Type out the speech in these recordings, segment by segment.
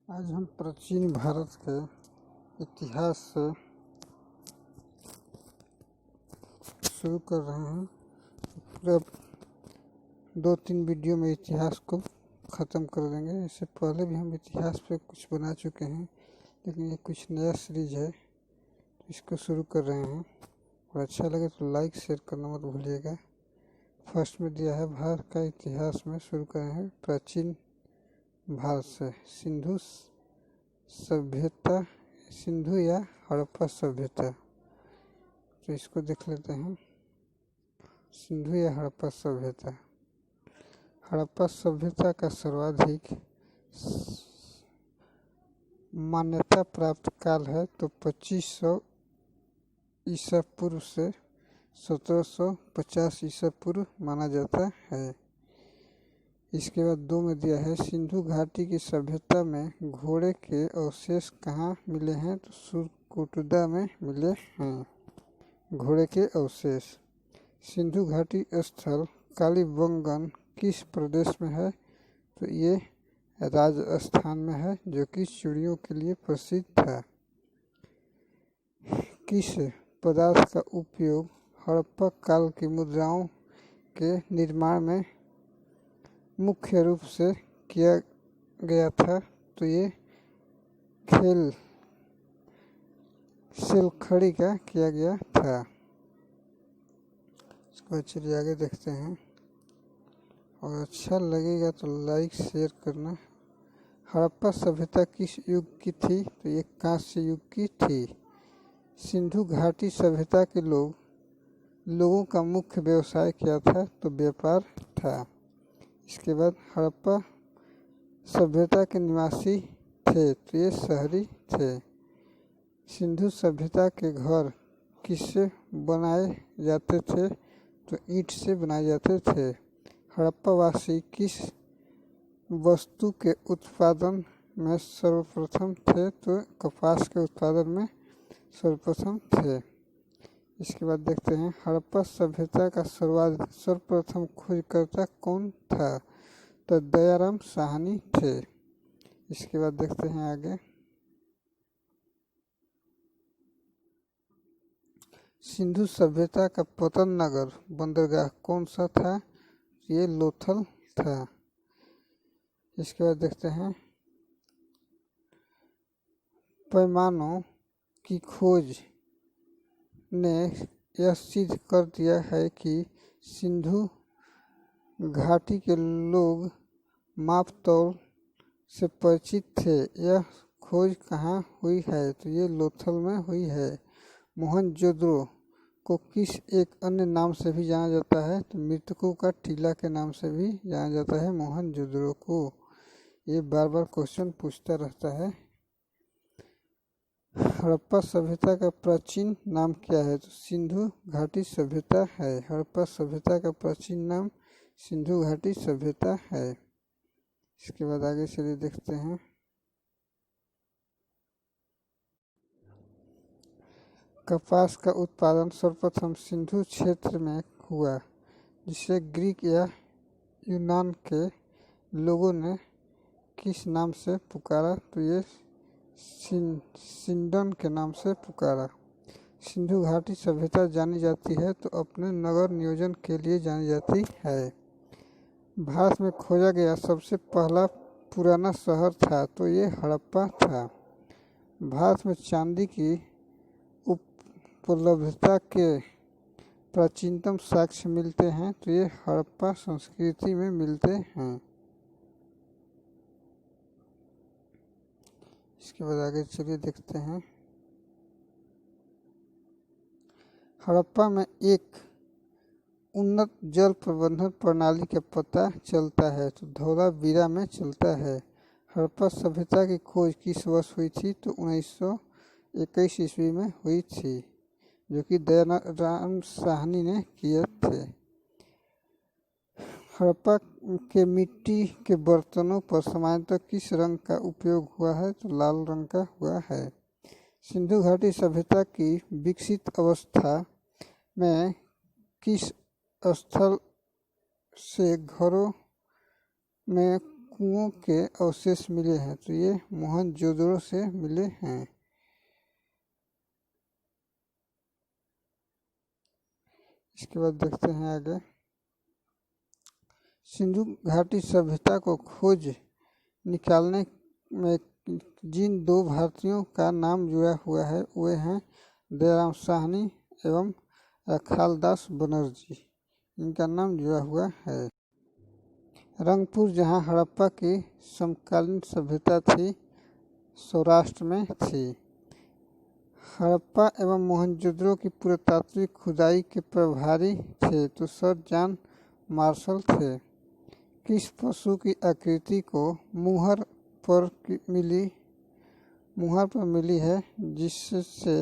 आज हम प्राचीन भारत के इतिहास से शुरू कर रहे हैं। पूरा 2-3 वीडियो में इतिहास को ख़त्म कर देंगे। इससे पहले भी हम इतिहास पे कुछ बना चुके हैं, लेकिन ये कुछ नया सीरीज है तो इसको शुरू कर रहे हैं। और अच्छा लगे तो लाइक शेयर करना मत भूलिएगा। फर्स्ट में दिया है भारत का इतिहास में शुरू कर रहे हैं प्राचीन भारत से। सिंधु या हड़प्पा सभ्यता। तो इसको देख लेते हैं। सिंधु या हड़प्पा सभ्यता। हड़प्पा सभ्यता का सर्वाधिक मान्यता प्राप्त काल है तो 2500 ईसा पूर्व से 1750 ईसा पूर्व माना जाता है। इसके बाद 2 में दिया है सिंधु घाटी की सभ्यता में घोड़े के अवशेष कहाँ मिले हैं तो सुरकोटदा में मिले हैं घोड़े के अवशेष। सिंधु घाटी स्थल कालीबंगन किस प्रदेश में है तो ये राजस्थान में है, जो कि चूड़ियों के लिए प्रसिद्ध था। किस पदार्थ का उपयोग हड़प्पा काल की मुद्राओं के निर्माण में मुख्य रूप से किया गया था तो ये सेलखड़ी का किया गया था। इसको चलिए आगे देखते हैं और अच्छा लगेगा तो लाइक शेयर करना। हड़प्पा सभ्यता किस युग की थी तो ये कांस्य युग की थी। सिंधु घाटी सभ्यता के लोगों का मुख्य व्यवसाय क्या था तो व्यापार था। इसके बाद हड़प्पा सभ्यता के निवासी थे तो ये शहरी थे। सिंधु सभ्यता के घर किससे बनाए जाते थे तो ईंट से बनाए जाते थे। हड़प्पा वासी किस वस्तु के उत्पादन में सर्वप्रथम थे तो कपास के उत्पादन में सर्वप्रथम थे। इसके बाद देखते हैं हड़प्पा सभ्यता का सर्वप्रथम खोजकर्ता कौन था तो दयाराम साहनी थे। इसके बाद देखते हैं आगे सिंधु सभ्यता का पतन नगर बंदरगाह कौन सा था, ये लोथल था। इसके बाद देखते हैं पैमानों की खोज ने यह सिद्ध कर दिया है कि सिंधु घाटी के लोग माप तौल से परिचित थे। यह खोज कहाँ हुई है तो ये लोथल में हुई है। मोहनजोदड़ो को किस एक अन्य नाम से भी जाना जाता है तो मृतकों का टीला के नाम से भी जाना जाता है मोहनजोदड़ो को। ये बार बार क्वेश्चन पूछता रहता है। हड़प्पा सभ्यता का प्राचीन नाम क्या है तो सिंधु घाटी सभ्यता है। हड़प्पा सभ्यता का प्राचीन नाम सिंधु घाटी सभ्यता है। इसके बाद आगे चलिए देखते हैं कपास का उत्पादन सर्वप्रथम सिंधु क्षेत्र में हुआ, जिसे ग्रीक या यूनान के लोगों ने किस नाम से पुकारा तो ये सिंडन के नाम से पुकारा। सिंधु घाटी सभ्यता जानी जाती है तो अपने नगर नियोजन के लिए जानी जाती है। भारत में खोजा गया सबसे पहला पुराना शहर था तो ये हड़प्पा था। भारत में चांदी की उपलब्धता के प्राचीनतम साक्ष्य मिलते हैं तो ये हड़प्पा संस्कृति में मिलते हैं। इसके बाद आगे चलिए देखते हैं हड़प्पा में एक उन्नत जल प्रबंधन प्रणाली का पता चलता है तो धौलावीरा में चलता है। हड़प्पा सभ्यता की खोज किस वर्ष हुई थी तो 1921 ईस्वी में हुई थी, जो कि दयाराम साहनी ने किए थे। हड़प्पा के मिट्टी के बर्तनों पर सामान्यतः किस रंग का उपयोग हुआ है तो लाल रंग का हुआ है। सिंधु घाटी सभ्यता की विकसित अवस्था में किस स्थल से घरों में कुओं के अवशेष मिले हैं, तो ये मोहनजोदड़ो से मिले हैं। इसके बाद देखते हैं आगे। सिंधु घाटी सभ्यता को खोज निकालने में जिन दो भारतीयों का नाम जुड़ा हुआ है वे हैं दयाराम साहनी एवं रखालदास बनर्जी। इनका नाम जुड़ा हुआ है। रंगपुर, जहां हड़प्पा की समकालीन सभ्यता थी, सौराष्ट्र में थी। हड़प्पा एवं मोहनजोदड़ो की पुरातात्विक खुदाई के प्रभारी थे तो सर जॉन मार्शल थे। किस पशु की आकृति को मुहर पर मिली है, जिससे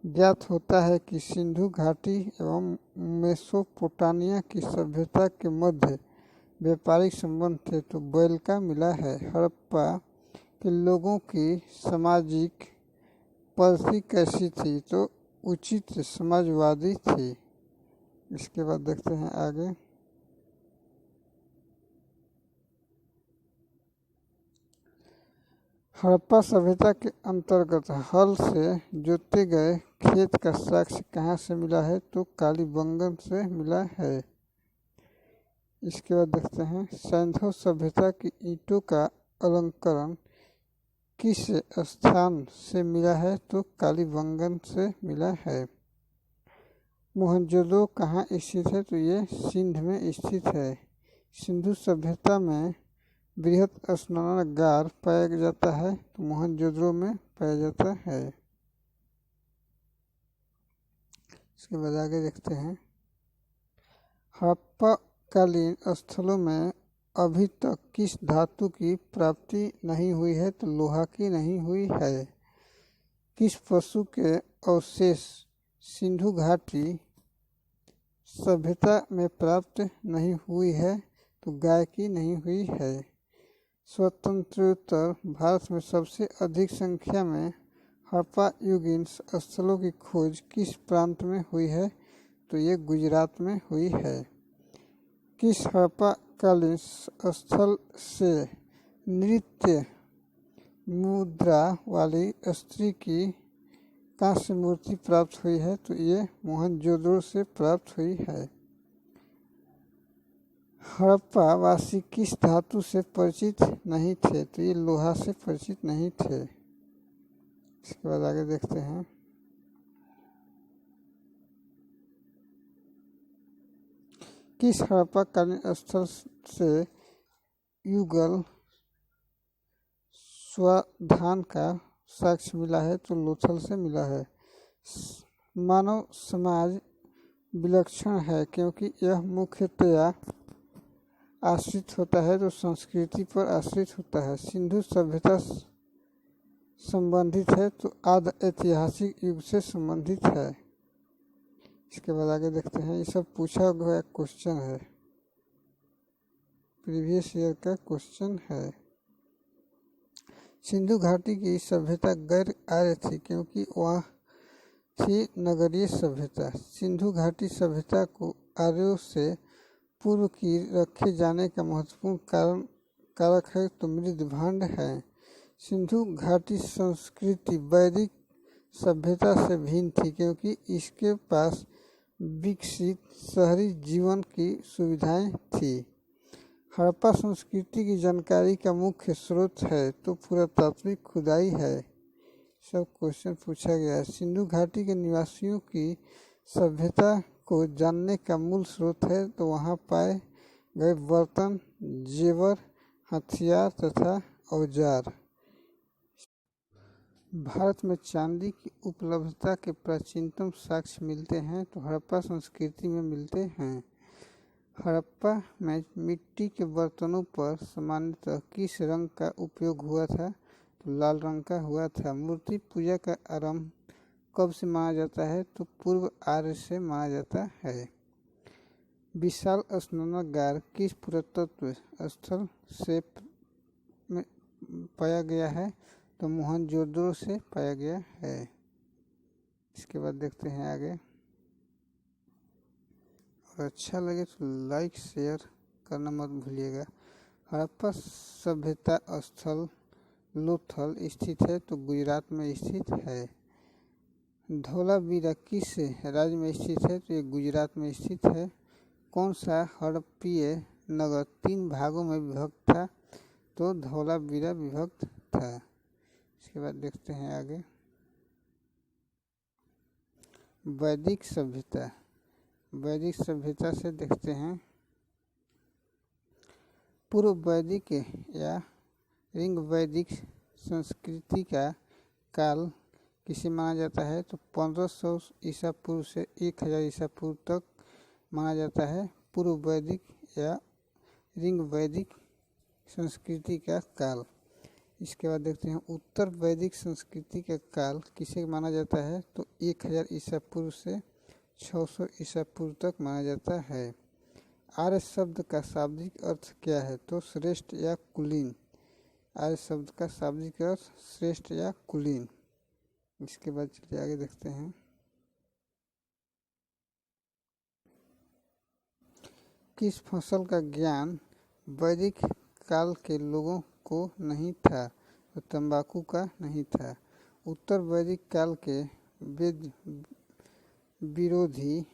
ज्ञात होता है कि सिंधु घाटी एवं मेसोपोटामिया की सभ्यता के मध्य व्यापारिक संबंध थे, तो बैल का मिला है। हड़प्पा के लोगों की सामाजिक परिस्थिति कैसी थी, तो उचित समाजवादी थी। इसके बाद देखते हैं आगे। हड़प्पा सभ्यता के अंतर्गत हल से जोते गए खेत का साक्ष्य कहाँ से मिला है, तो कालीबंगन से मिला है। इसके बाद देखते हैं सैंधव सभ्यता की ईंटों का अलंकरण किस स्थान से मिला है, तो कालीबंगन से मिला है। मोहनजोदड़ो कहाँ स्थित है, तो ये सिंध में स्थित है। सिंधु सभ्यता में बृहत स्नानागार पाया जाता है, तो मोहनजोदड़ो में पाया जाता है। इसके बाद आगे देखते हैं। हड़प्पा कालीन स्थलों में अभी तक किस धातु की प्राप्ति नहीं हुई है, तो लोहा की नहीं हुई है। किस पशु के अवशेष सिंधु घाटी सभ्यता में प्राप्त नहीं हुई है, तो गाय की नहीं हुई है। स्वतंत्रोत्तर भारत में सबसे अधिक संख्या में हड़प्पा युगीन स्थलों की खोज किस प्रांत में हुई है, तो ये गुजरात में हुई है। किस हड़प्पा कालीन स्थल से नृत्य मुद्रा वाली स्त्री की कांस्य मूर्ति प्राप्त हुई है, तो ये मोहनजोदड़ो से प्राप्त हुई है। हड़प्पा वासी किस धातु से परिचित नहीं थे, तो ये लोहा से परिचित नहीं थे। इसके बाद आगे देखते हैं। किस हड़प्पा कालीन स्थल से युगल स्वाधान का साक्ष्य मिला है, तो लोथल से मिला है। मानव समाज विलक्षण है क्योंकि यह मुख्यतया आश्रित होता है, तो संस्कृति पर आश्रित होता है। सिंधु सभ्यता संबंधित है, तो आदि ऐतिहासिक युग से संबंधित है। इसके बाद आगे देखते हैं। ये सब पूछा गया क्वेश्चन है, प्रीवियस ईयर का क्वेश्चन है। सिंधु घाटी की सभ्यता गैर आर्य थी क्योंकि वह थी नगरीय सभ्यता। सिंधु घाटी सभ्यता को आर्यों से पूर्व की रखे जाने का महत्वपूर्ण कारक है, तो मृदभांड है। सिंधु घाटी संस्कृति वैदिक सभ्यता से भिन्न थी क्योंकि इसके पास विकसित शहरी जीवन की सुविधाएं थी। हड़प्पा संस्कृति की जानकारी का मुख्य स्रोत है, तो पुरातात्विक खुदाई है। सब क्वेश्चन पूछा गया है। सिंधु घाटी के निवासियों की सभ्यता को जानने का मूल स्रोत है, तो वहाँ पाए गए बर्तन, जेवर, हथियार तथा औजार। भारत में चांदी की उपलब्धता के प्राचीनतम साक्ष्य मिलते हैं, तो हड़प्पा संस्कृति में मिलते हैं। हड़प्पा में मिट्टी के बर्तनों पर सामान्यतः किस रंग का उपयोग हुआ था, तो लाल रंग का हुआ था। मूर्ति पूजा का आरंभ कब से माना जाता है, तो पूर्व आर्य से माना जाता है। विशाल स्नानागार किस पुरातत्व स्थल से पाया गया है, तो मोहनजोदड़ो से पाया गया है। इसके बाद देखते हैं आगे। और अच्छा लगे तो लाइक शेयर करना मत भूलिएगा। हड़प्पा सभ्यता स्थल लोथल स्थित है तो गुजरात में स्थित है। धौलावीरा किस राज्य में स्थित है तो ये गुजरात में स्थित है। कौन सा हड़प्पीय नगर 3 भागों में विभक्त था तो धौलावीरा विभक्त था। इसके बाद देखते हैं आगे वैदिक सभ्यता। वैदिक सभ्यता से देखते हैं पूर्व वैदिक या रिंग वैदिक संस्कृति का काल किसे माना जाता है तो 1500 ईसा पूर्व से 1000 ईसा पूर्व तक माना जाता है पूर्व वैदिक या रिंग वैदिक संस्कृति का काल। इसके बाद देखते हैं उत्तर वैदिक संस्कृति का काल किसे माना जाता है तो 1000 ईसा पूर्व से 600 ईसा पूर्व तक माना जाता है। आर्य शब्द का शाब्दिक अर्थ क्या है तो श्रेष्ठ या कुलीन। आर्य शब्द का शाब्दिक अर्थ श्रेष्ठ या कुलीन। इसके बाद चलिए आगे देखते हैं किस फसल का ज्ञान वैदिक काल के लोगों को नहीं था तो तंबाकू का नहीं था। उत्तर वैदिक काल के वेद विरोधी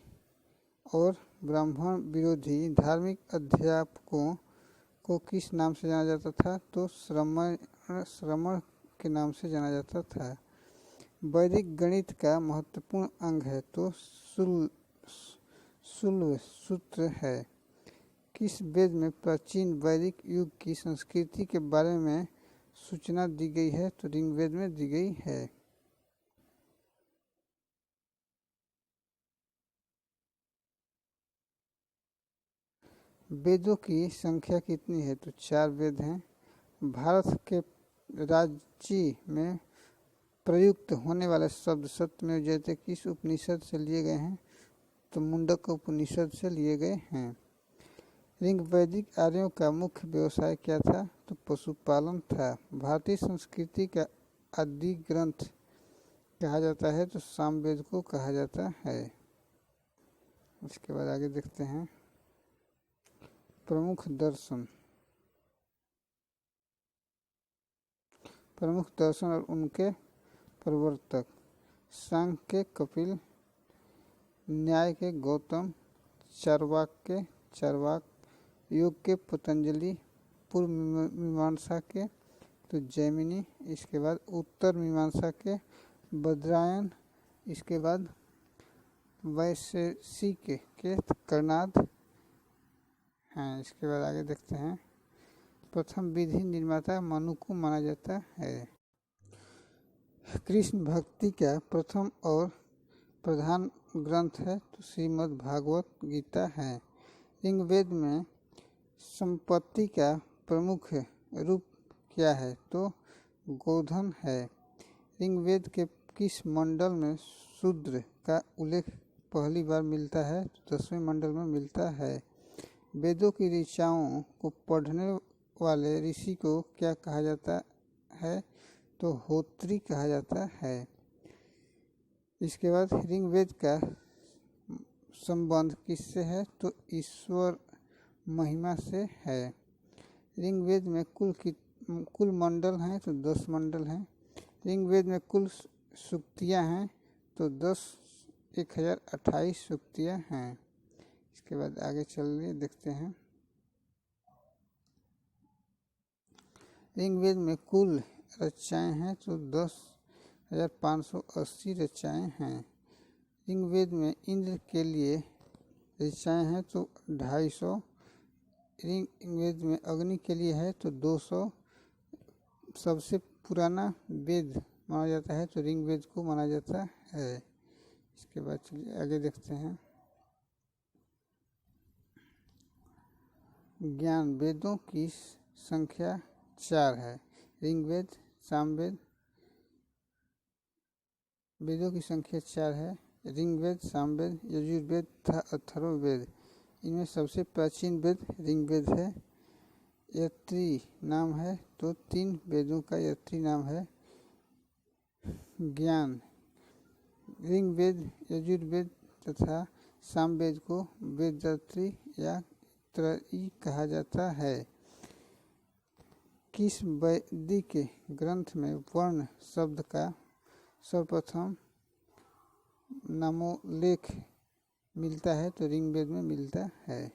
और ब्राह्मण विरोधी धार्मिक अध्यापकों को किस नाम से जाना जाता था तो श्रमण के नाम से जाना जाता था। वैदिक गणित का महत्वपूर्ण अंग है तो शुल्ब सूत्र है। किस वेद में प्राचीन वैदिक युग की संस्कृति के बारे में सूचना दी गई है तो ऋग्वेद में दी गई है। वेदों की संख्या कितनी है तो 4 वेद हैं। भारत के राज्य में प्रयुक्त होने वाले शब्द सत्यमेव जयते किस उपनिषद से लिए गए हैं तो मुंडक उपनिषद से लिए गए हैं। ऋग वैदिक आर्यों का मुख्य व्यवसाय क्या था तो पशुपालन था। भारतीय संस्कृति का आदि ग्रंथ कहा जाता है तो सामवेद को कहा जाता है। इसके बाद आगे देखते हैं प्रमुख दर्शन। प्रमुख दर्शन और उनके प्रवर्तक सांख्य के कपिल, न्याय के गौतम, चार्वाक के चार्वाक, योग के पतंजलि, पूर्व मीमांसा के तो जैमिनी। इसके बाद उत्तर मीमांसा के बद्रायन। इसके बाद वैशेषिक के कर्णाद हैं। इसके बाद आगे देखते हैं प्रथम विधि निर्माता मनु को माना जाता है। कृष्ण भक्ति का प्रथम और प्रधान ग्रंथ है तो श्रीमद् भागवत गीता है। ऋग्वेद में संपत्ति का प्रमुख रूप क्या है तो गोधन है। ऋग्वेद के किस मंडल में शूद्र का उल्लेख पहली बार मिलता है तो 10वें मंडल में मिलता है। वेदों की ऋचाओं को पढ़ने वाले ऋषि को क्या कहा जाता है तो होत्री कहा जाता है। इसके बाद ऋग्वेद का संबंध किससे है तो ईश्वर महिमा से है। ऋग्वेद में कुल मंडल हैं तो 10 मंडल हैं। ऋग्वेद में कुल सूक्तियाँ हैं तो 1028 सूक्तियाँ हैं। इसके बाद आगे चलिए देखते हैं ऋग्वेद में कुल रचनाएँ हैं तो 10,580 रचनाएँ हैं। ऋग्वेद में इंद्र के लिए रचनाएँ हैं तो 250। ऋग्वेद में अग्नि के लिए है तो 200। सबसे पुराना वेद माना जाता है तो ऋग्वेद को माना जाता है। इसके बाद चलिए आगे देखते हैं ज्ञान। वेदों की संख्या 4 है। ऋग्वेद, सामवेद। वेदों की संख्या 4 है। ऋग्वेद, सामवेद, यजुर्वेद तथा अथर्ववेद। इनमें सबसे प्राचीन वेद ऋग्वेद है। यत्री नाम है तो 3 वेदों का यत्री नाम है। ज्ञान ऋग्वेद, यजुर्वेद तथा सामवेद को वेदत्री या त्रयी कहा जाता है। किस वैदिक ग्रंथ में वर्ण शब्द का सर्वप्रथम नामोल्लेख मिलता है? तो ऋग्वेद में मिलता है।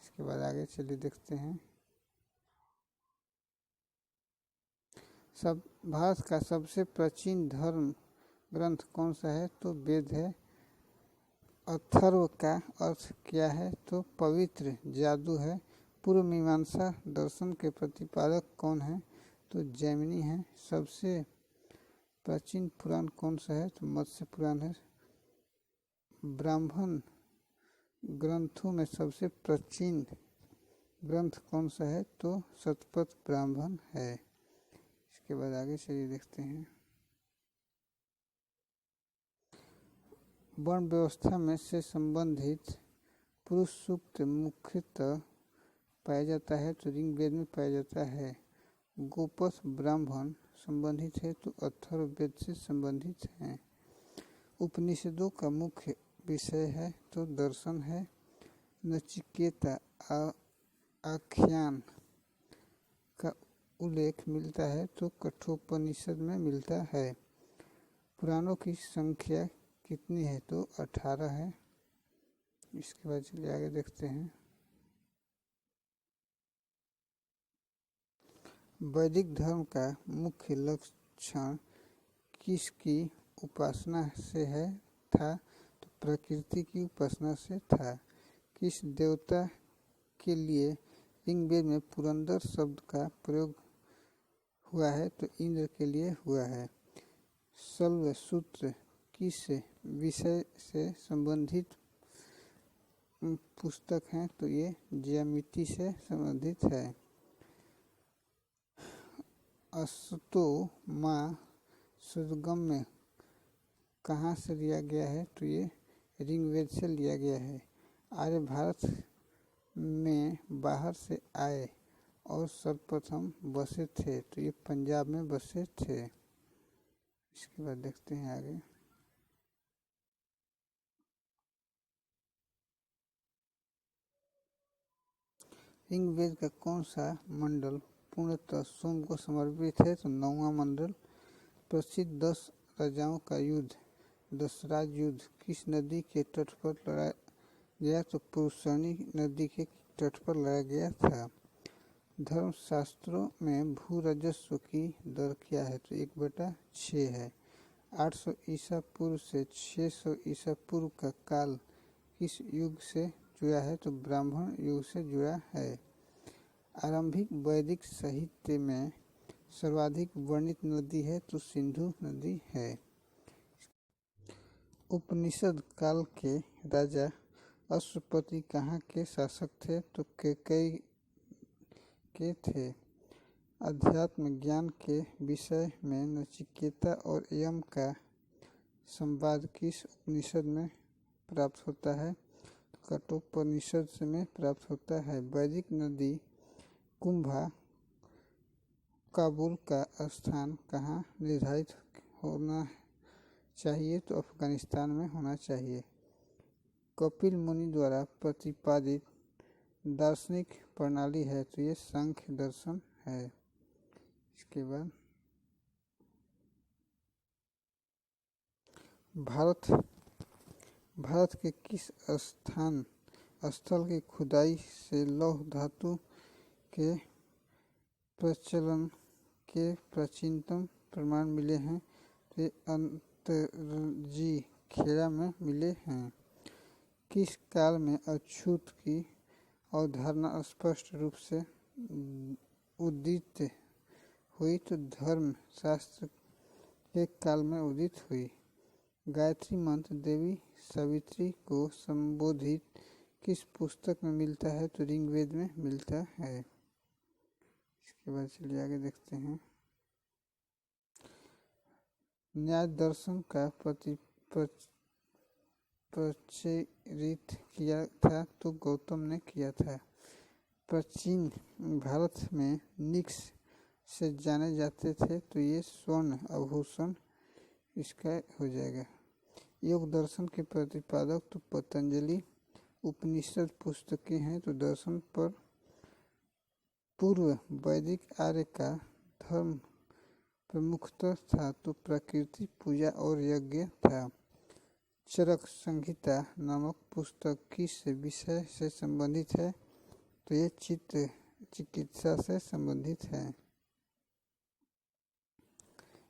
इसके बाद आगे चलिए देखते हैं। भारत का सबसे प्राचीन धर्म ग्रंथ कौन सा है? तो वेद है। अथर्व का अर्थ क्या है? तो पवित्र। जादू है। पूर्व मीमांसा दर्शन के प्रतिपादक कौन है? तो जैमिनी है। सबसे प्राचीन पुराण कौन सा है? तो मत्स्य पुराण है। ब्राह्मण ग्रंथों में सबसे प्राचीन ग्रंथ कौन सा है? तो शतपथ ब्राह्मण है। इसके बाद आगे चलिए देखते हैं। वर्ण व्यवस्था में से संबंधित पुरुष सूक्त मुख्यतः पाया जाता है? तो ऋग्वेद में पाया जाता है। गोपथ ब्राह्मण संबंधित है? तो अथर्ववेद से संबंधित है। उपनिषदों का मुख्य विषय है? तो दर्शन है। नचिकेता आख्यान का उल्लेख मिलता है? तो कठोपनिषद में मिलता है। पुराणों की संख्या कितनी है? तो 18 है। इसके बाद चलिए आगे देखते हैं। वैदिक धर्म का मुख्य लक्षण किसकी उपासना से है था? तो प्रकृति की उपासना से था। किस देवता के लिए ऋग्वेद में पुरंदर शब्द का प्रयोग हुआ है? तो इंद्र के लिए हुआ है। शल्व सूत्र किस विषय से संबंधित पुस्तक है? तो ये ज्यामिति से संबंधित है। अस्तु माँ सुगम्य कहाँ से लिया गया है? तो ये ऋग्वेद से लिया गया है। आर्य भारत में बाहर से आए और सर्वप्रथम बसे थे? तो ये पंजाब में बसे थे। इसके बाद देखते हैं आगे। ऋग्वेद का कौन सा मंडल पूर्णतः सोम को समर्पित है? तो 9वां मंडल। प्रसिद्ध 10 राजाओं का युद्ध दशराज युद्ध किस नदी के तट पर लड़ा गया? तो पुरुषणी नदी के तट पर लड़ा गया था। धर्मशास्त्रों में भू राजस्व की दर क्या है? तो 1/6 है। 800 ईसा पूर्व से 600 ईसा पूर्व का काल किस युग से जुड़ा है? तो ब्राह्मण युग से जुड़ा है। आरंभिक वैदिक साहित्य में सर्वाधिक वर्णित नदी है? तो सिंधु नदी है। उपनिषद काल के राजा अश्वपति कहाँ के शासक थे? तो कैकेयी के थे। अध्यात्म ज्ञान के विषय में नचिकेता और यम का संवाद किस उपनिषद में प्राप्त होता है? तो कठोपनिषद में प्राप्त होता है। वैदिक नदी कुंभा काबुल का स्थान कहाँ निर्धारित होना चाहिए? तो अफगानिस्तान में होना चाहिए। कपिल मुनि द्वारा प्रतिपादित दार्शनिक प्रणाली है? तो ये सांख्य दर्शन है। इसके बाद भारत के किस स्थल की खुदाई से लौह धातु के प्रचलन के प्राचीनतम प्रमाण मिले हैं? तो अंतरजी खेड़ा में मिले हैं। किस काल में अछूत की अवधारणा स्पष्ट रूप से उदित हुई? तो धर्म शास्त्र के काल में उदित हुई। गायत्री मंत्र देवी सावित्री को संबोधित किस पुस्तक में मिलता है? तो ऋग्वेद में मिलता है। इसके बाद चलिए आगे देखते हैं। न्याय दर्शन का प्रचलित किया था? तो गौतम ने किया था। प्राचीन भारत में निक्ष से जाने जाते थे? तो ये स्वर्ण आभूषण इसका हो जाएगा। योग दर्शन के प्रतिपादक तो पतंजलि। उपनिषद पुस्तकें हैं? तो दर्शन पर पूर्व वैदिक आर्य का धर्म प्रमुखतः था तो प्रकृति पूजा और यज्ञ था। चरक संहिता नामक पुस्तक किस विषय से संबंधित है? तो ये चिकित्सा से संबंधित है।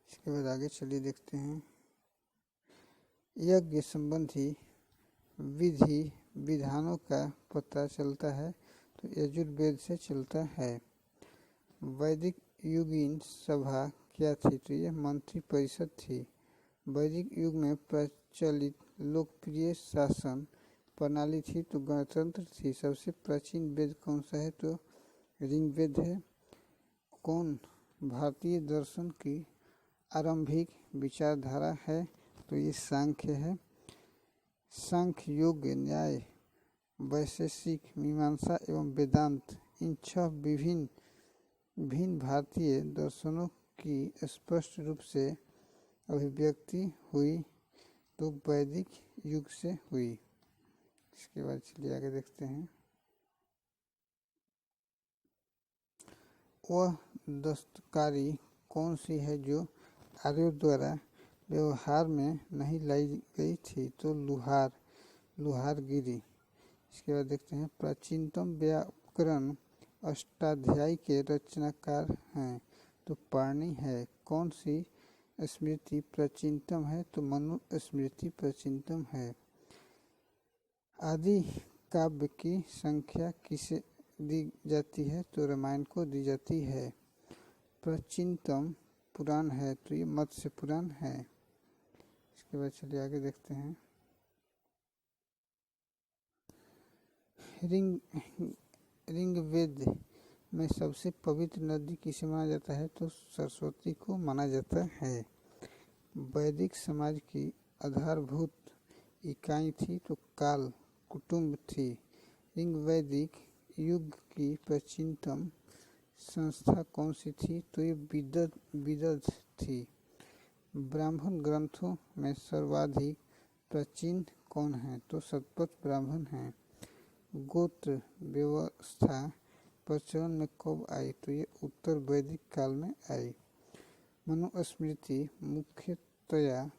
इसके बाद आगे चलिए देखते हैं। यज्ञ संबंधी विधि विधानों का पता चलता है तो यजुर्वेद से चलता है। वैदिक युगीन सभा क्या थी? तो यह मंत्री परिषद थी। वैदिक युग में प्रचलित लोकप्रिय शासन प्रणाली थी तो गणतंत्र थी। सबसे प्राचीन वेद कौन सा है? तो ऋग्वेद है। कौन भारतीय दर्शन की आरंभिक विचारधारा है? तो ये सांख्य है। सांख्य, योग, न्याय, वैशेषिक, मीमांसा एवं वेदांत, इन 6 भिन्न भारतीय दर्शनों की स्पष्ट रूप से अभिव्यक्ति हुई तो वैदिक युग से हुई। इसके बाद चलिए आगे देखते हैं। वह दस्तकारी कौन सी है जो आर्यों द्वारा व्यवहार में नहीं लाई गई थी? तो लुहारगिरी। इसके बाद देखते हैं। प्राचीनतम व्याकरण अष्टाध्यायी के रचनाकार हैं तो पाणिनि है। कौन सी स्मृति प्राचीनतम है? तो मनु स्मृति प्राचीनतम है। आदि काव्य की संख्या किसे दी जाती है? तो रामायण को दी जाती है। प्राचीनतम पुराण है तो ये मत्स्य पुराण है। इसके बाद चलिए आगे देखते हैं। ऋग्वेद में सबसे पवित्र नदी किसे माना जाता है? तो सरस्वती को माना जाता है। वैदिक समाज की आधारभूत इकाई थी तो काल कुटुंब थी। ऋग्वैदिक युग की प्राचीनतम संस्था कौन सी थी? तो ये विदध थी। ब्राह्मण ग्रंथों में सर्वाधिक प्राचीन कौन है? तो शतपथ ब्राह्मण है। गोत्र व्यवस्था प्रचलन में कब आई? तो ये उत्तर वैदिक काल में आई। मनुस्मृति मुख्यतया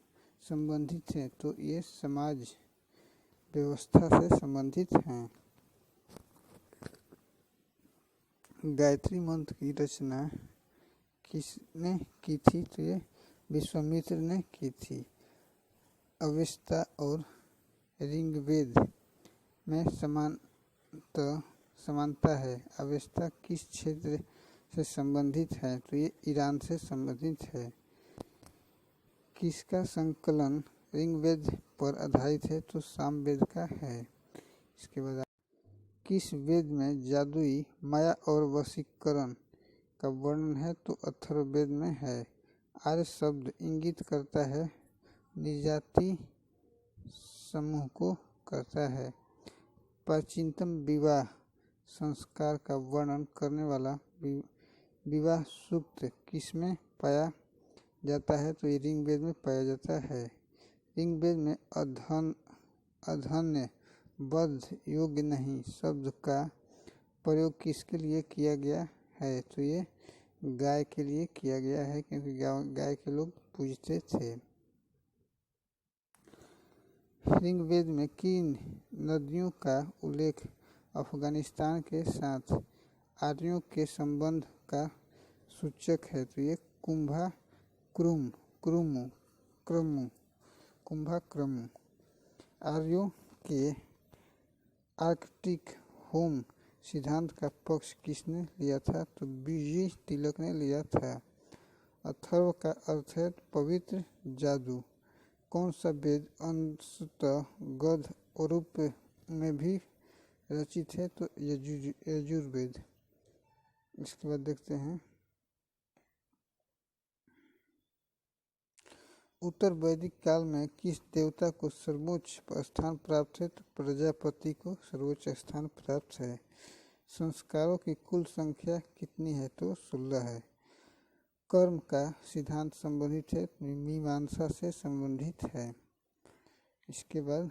संबंधित है तो ये समाज व्यवस्था से संबंधित हैं। गायत्री मंत्र की रचना किसने की थी? तो ये विश्वामित्र ने की थी। अवेस्ता और ऋग्वेद में समानता है। अवेस्ता किस क्षेत्र से संबंधित है? तो ये ईरान से संबंधित है। किसका संकलन ऋग्वेद पर आधारित है? तो सामवेद का है। इसके बाद किस वेद में जादुई माया और वशीकरण का वर्णन है? तो अथर्ववेद में है। आर्य शब्द इंगित करता है निर्जाति समूह को करता है। प्राचीनतम विवाह संस्कार का वर्णन करने वाला विवाह सूक्त किसमें पाया जाता है? तो ये ऋग्वेद में पाया जाता है। ऋग्वेद में अधन्य बद्ध योग्य नहीं शब्द का प्रयोग किसके लिए किया गया है? तो ये गाय के लिए किया गया है क्योंकि गाय के लोग पूजते थे। ऋग्वेद में किन नदियों का उल्लेख अफगानिस्तान के साथ आर्यों के संबंध का सूचक है? तो ये कुंभा क्रमु। आर्यों के आर्कटिक होम सिद्धांत का पक्ष किसने लिया था? तो बीजी तिलक ने लिया था। अथर्व का अर्थ है पवित्र जादू। कौन सा वेद अंशतः गद्य और रूप में भी रचित है? तो यजुर्वेद। इसके बाद देखते हैं। उत्तर वैदिक काल में किस देवता को सर्वोच्च स्थान प्राप्त है? तो प्रजापति को सर्वोच्च स्थान प्राप्त है। संस्कारों की कुल संख्या कितनी है? तो 16 है। कर्म का सिद्धांत संबंधित है मीमांसा से संबंधित है। इसके बाद